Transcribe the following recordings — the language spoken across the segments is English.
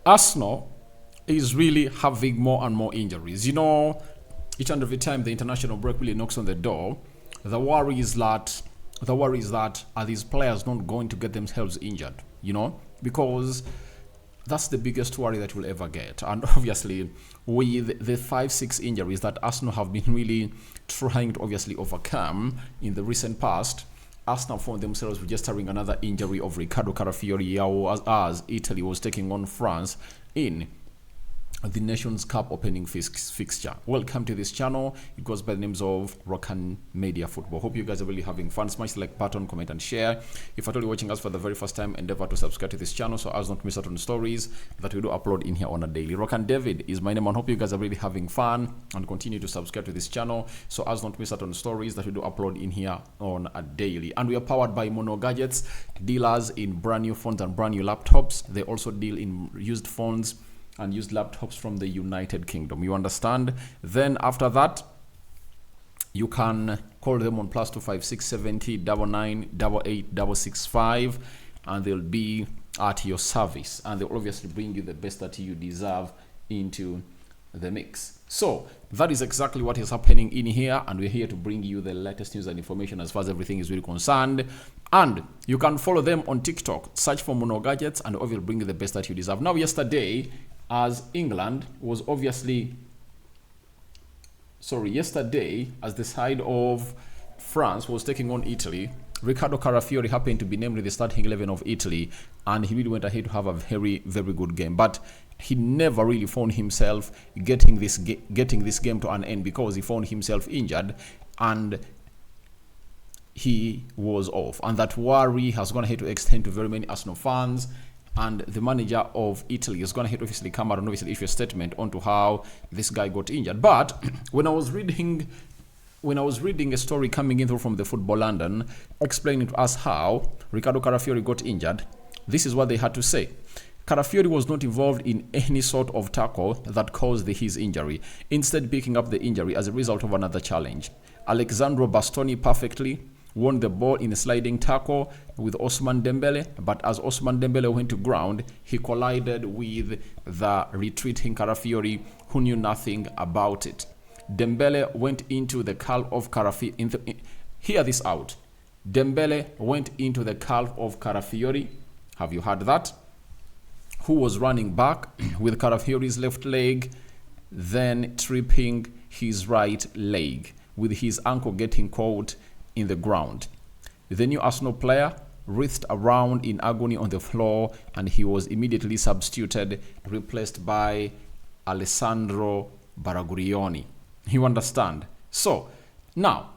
Arsenal is really having more and more injuries. You know, each and every time the international break really knocks on the door, the worry is that are these players not going to get themselves injured? You know, because that's the biggest worry that we'll ever get. And obviously, with the 5-6 injuries that Arsenal have been really trying to obviously overcome in the recent past, Arsenal found themselves registering another injury of Riccardo Calafiori as Italy was taking on France in the Nations Cup opening fixture. Welcome to this channel. It goes by the names of Rokani Media Football. Hope you guys are really having fun. Smash the like button, comment and share. If you're watching us for the very first time, endeavor to subscribe to this channel so as not to miss out on stories that we do upload in here on a daily. Rokani David is my name, and hope you guys are really having fun and continue to subscribe to this channel so as not to miss out on stories that we do upload in here on a daily. And we are powered by Mono Gadgets, dealers in brand new phones and brand new laptops. They also deal in used phones and used laptops from the United Kingdom. You understand? Then after that, you can call them on +256 70 99 88 665, and they'll be at your service, and they'll obviously bring you the best that you deserve into the mix. So that is exactly what is happening in here, and we're here to bring you the latest news and information as far as everything is really concerned. And you can follow them on TikTok, search for Mono Gadgets, and obviously bring you the best that you deserve. Now, yesterday, as England was obviously, yesterday, as the side of France was taking on Italy, Riccardo Calafiori happened to be named in the starting 11 of Italy, and he really went ahead to have a very, very good game. But he never really found himself getting this game to an end because he found himself injured and he was off. And that worry has gone ahead to extend to very many Arsenal fans. And the manager of Italy is going to obviously come out and obviously issue a statement onto how this guy got injured. But when I was reading a story coming in through from the Football London explaining to us how Riccardo Calafiori got injured, this is what they had to say. Calafiori was not involved in any sort of tackle that caused his injury, instead picking up the injury as a result of another challenge. Alessandro Bastoni perfectly won the ball in a sliding tackle with Ousmane Dembele, but as Ousmane Dembele went to ground, he collided with the retreating Calafiori, who knew nothing about it. Dembele went into the calf of Calafiori. Hear this out. Dembele went into the calf of Calafiori. Have you heard that? Who was running back with Calafiori's left leg, then tripping his right leg, with his ankle getting caught in the ground. The new Arsenal player writhed around in agony on the floor, and he was immediately substituted, replaced by Alessandro Baragurioni. You understand? So now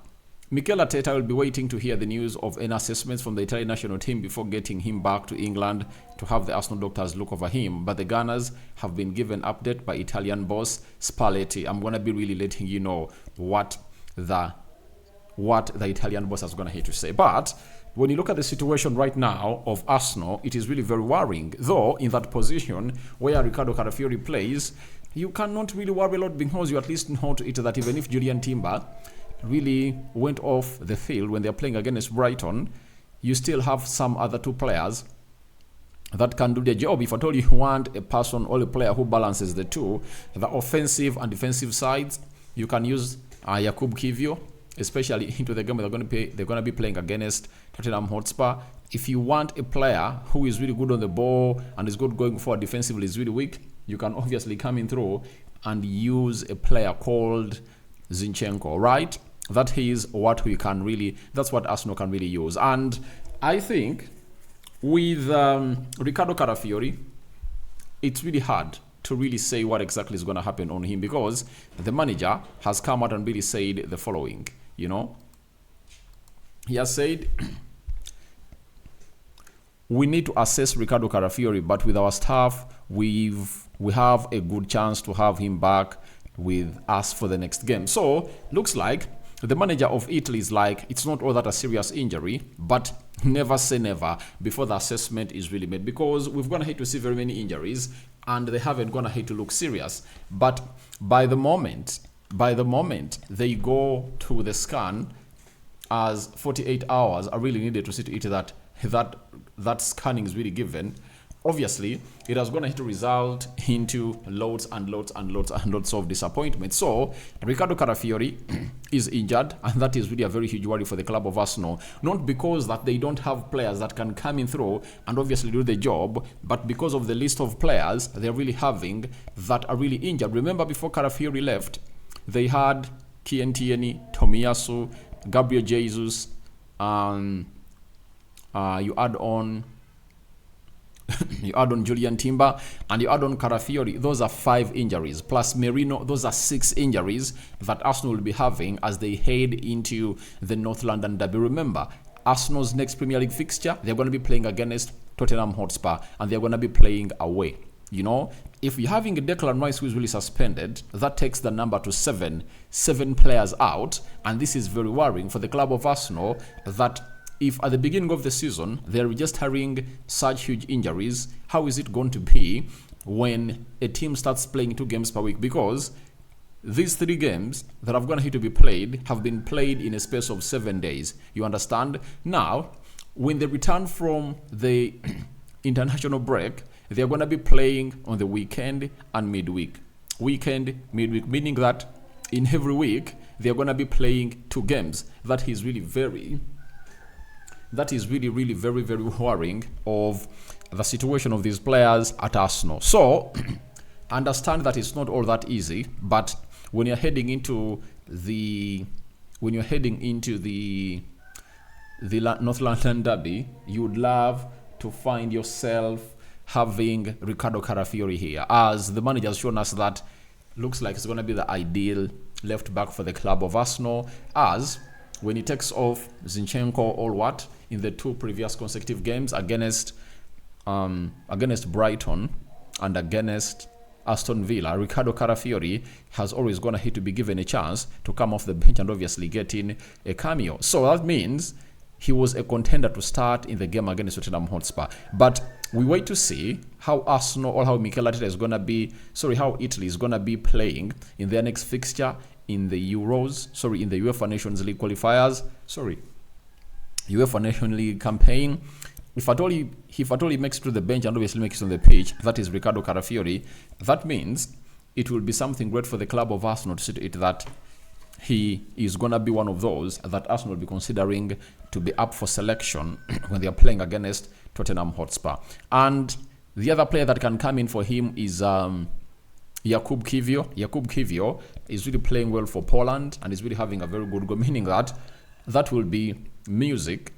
Mikel Arteta will be waiting to hear the news of any assessments from the Italian national team before getting him back to England to have the Arsenal doctors look over him. But the Gunners have been given update by Italian boss Spalletti. I'm going to be really letting you know what the Italian boss is going to have to say. But when you look at the situation right now of Arsenal, it is really very worrying. Though in that position where Riccardo Calafiori plays, you cannot really worry a lot because you at least know that even if Julian Timber really went off the field when they're playing against Brighton, you still have some other two players that can do their job. If at all you want a person or a player who balances the two, the offensive and defensive sides, you can use Jakub Kivio, especially into the game they're going to be playing against Tottenham Hotspur. If you want a player who is really good on the ball and is good going forward defensively, is really weak, you can obviously come in through and use a player called Zinchenko, right? That is what we can really, that's what Arsenal can really use. And I think with Riccardo Calafiori, it's really hard to really say what exactly is going to happen on him because the manager has come out and really said the following, you know. He has said, we need to assess Riccardo Calafiori, but with our staff, we have a good chance to have him back with us for the next game. So looks like the manager of Italy is like, it's not all that a serious injury, but never say never before the assessment is really made, because we've gone ahead to see very many injuries and they haven't gone ahead to look serious. But by the moment they go to the scan, as 48 hours are really needed to see to it that scanning is really given, obviously it is going to result into loads and loads and loads and loads of disappointment. So Riccardo Calafiori is injured, and that is really a very huge worry for the club of Arsenal, not because that they don't have players that can come in through and obviously do the job, but because of the list of players they're really having that are really injured. Remember, before Calafiori left, they had Kieran Tierney, Tomiyasu, Gabriel Jesus, you add on Julian Timber, and you add on Calafiori. Those are 5 injuries, plus Merino. Those are 6 injuries that Arsenal will be having as they head into the North London derby. Remember, Arsenal's next Premier League fixture, they're going to be playing against Tottenham Hotspur, and they're going to be playing away. You know, if you're having a Declan Rice who is really suspended, that takes the number to 7 players out, and this is very worrying for the club of Arsenal, that if at the beginning of the season they're registering such huge injuries, how is it going to be when a team starts playing 2 games per week? Because these 3 games that are going to be played have been played in a space of 7 days. You understand? Now, when they return from the international break, they're going to be playing on the weekend and midweek. Weekend, midweek, meaning that in every week they're going to be playing 2 games. That is really very worrying of the situation of these players at Arsenal. So understand that it's not all that easy, but when you're heading into the North London derby, you would love to find yourself having Riccardo Calafiori here, as the manager has shown us that looks like it's going to be the ideal left back for the club of Arsenal, as when he takes off Zinchenko or what in the 2 previous consecutive games against Brighton and against Aston Villa, Riccardo Calafiori has always gone ahead to be given a chance to come off the bench and obviously get in a cameo. So that means he was a contender to start in the game against Tottenham Hotspur. But we wait to see how Arsenal or how Mikel Arteta is gonna be, how Italy is gonna be playing in their next fixture in the in the UEFA Nations League qualifiers, UEFA Nations League campaign. If at all he makes it to the bench and obviously makes it on the pitch, that is Riccardo Calafiori, that means it will be something great for the club of Arsenal to see to it that he is going to be one of those that Arsenal will be considering to be up for selection when they are playing against Tottenham Hotspur. And the other player that can come in for him is Jakub Kiwior. Jakub Kiwior is really playing well for Poland and is really having a very good goal, meaning that will be music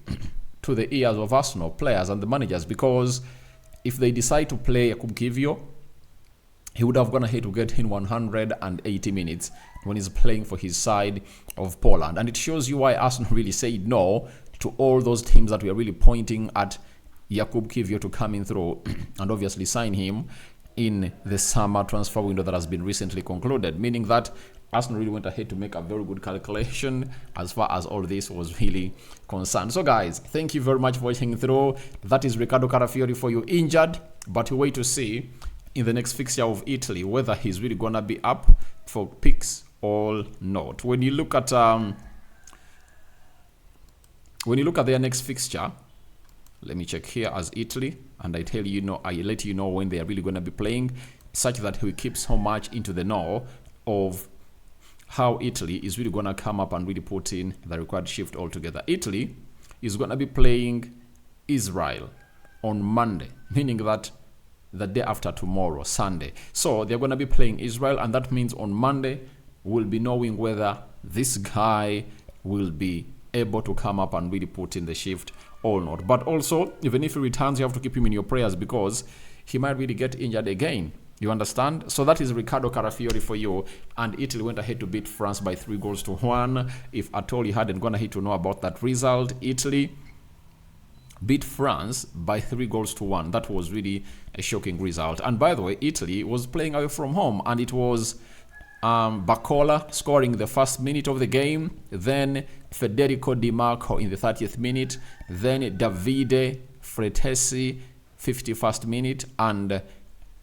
to the ears of Arsenal players and the managers, because if they decide to play Jakub Kiwior, he would have gone ahead to get in 180 minutes when he's playing for his side of Poland. And it shows you why Arsenal really said no to all those teams that were really pointing at Jakub Kiwior to come in through and obviously sign him in the summer transfer window that has been recently concluded, meaning that Arsenal really went ahead to make a very good calculation as far as all this was really concerned. So guys, thank you very much for watching through. That is Riccardo Calafiori for you, injured, but we wait to see in the next fixture of Italy whether he's really gonna be up for picks or not. When you look at their next fixture, let me check here as Italy, and I let you know when they are really gonna be playing, such that we keep so much into the know of how Italy is really gonna come up and really put in the required shift altogether. Italy is gonna be playing Israel on Monday, meaning that the day after tomorrow, Sunday. So they're going to be playing Israel, and that means on Monday we'll be knowing whether this guy will be able to come up and really put in the shift or not. But also, even if he returns, you have to keep him in your prayers because he might really get injured again. You understand? So that is Riccardo Calafiori for you. And Italy went ahead to beat France by 3-1. If at all you hadn't gone ahead to know about that result, Italy beat France by 3-1. That was really a shocking result. And by the way, Italy was playing away from home, and it was Bacola scoring the first minute of the game, then Federico Di Marco in the 30th minute, then Davide Fretesi 51st minute, and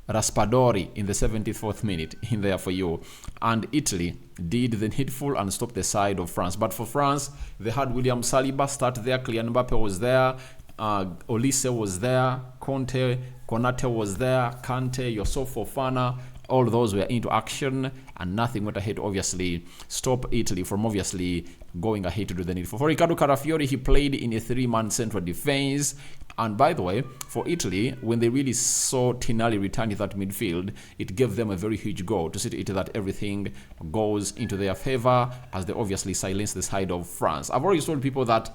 Raspadori in the 74th minute in there for you. And Italy did the needful and stopped the side of France. But for France, they had William Saliba start there, Kylian Mbappe was there, Olise was there, Conte, Konate was there, Kante, Yusuf Fofana, all those were into action, and nothing went ahead to obviously stop Italy from obviously going ahead to do the needful. For Riccardo Calafiori, he played in a 3-man central defense. And by the way, for Italy, when they really saw Tinali return to that midfield, it gave them a very huge goal to see to it that everything goes into their favor as they obviously silence the side of France. I've already told people that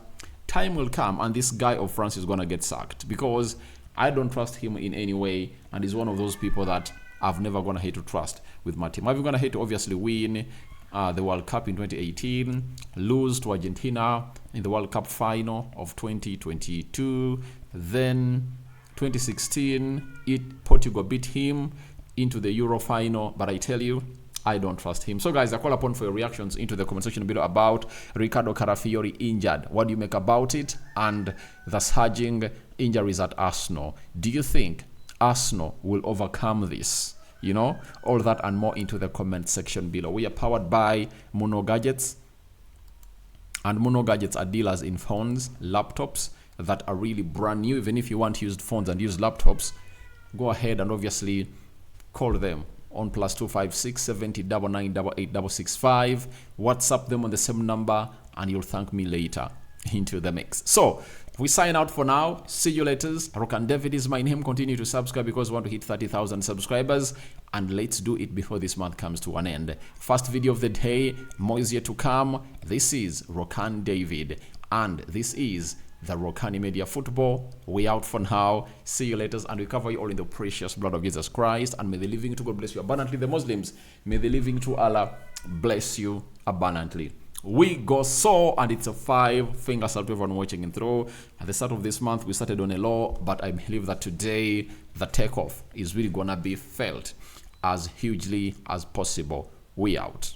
time will come and this guy of France is going to get sacked, because I don't trust him in any way, and he's one of those people that I've never gone ahead to trust with my team. I've gone ahead to obviously win the World Cup in 2018, lose to Argentina in the World Cup final of 2022, then 2016, Portugal beat him into the Euro final, but I tell you, I don't trust him. So guys, I call upon for your reactions into the comment section below about Riccardo Calafiori injured. What do you make about it? And the surging injuries at Arsenal. Do you think Arsenal will overcome this? You know, all that and more into the comment section below. We are powered by Mono Gadgets, and Mono Gadgets are dealers in phones, laptops that are really brand new. Even if you want used phones and used laptops, go ahead and obviously call them on +256 70 9988 665. WhatsApp them on the same number, and you'll thank me later into the mix. So we sign out for now. See you later. Rokani David is my name. Continue to subscribe because we want to hit 30,000 subscribers, and let's do it before this month comes to an end. First video of the day, more is yet to come. This is Rokani David, and this is the Rokani Media Football. We out for now. See you later, and we cover you all in the precious blood of Jesus Christ. And may the living to God bless you abundantly. The Muslims, may the living to Allah bless you abundantly. We go so, and it's a 5 fingers up to everyone watching in through. At the start of this month, we started on a low, but I believe that today the takeoff is really gonna be felt as hugely as possible. We out.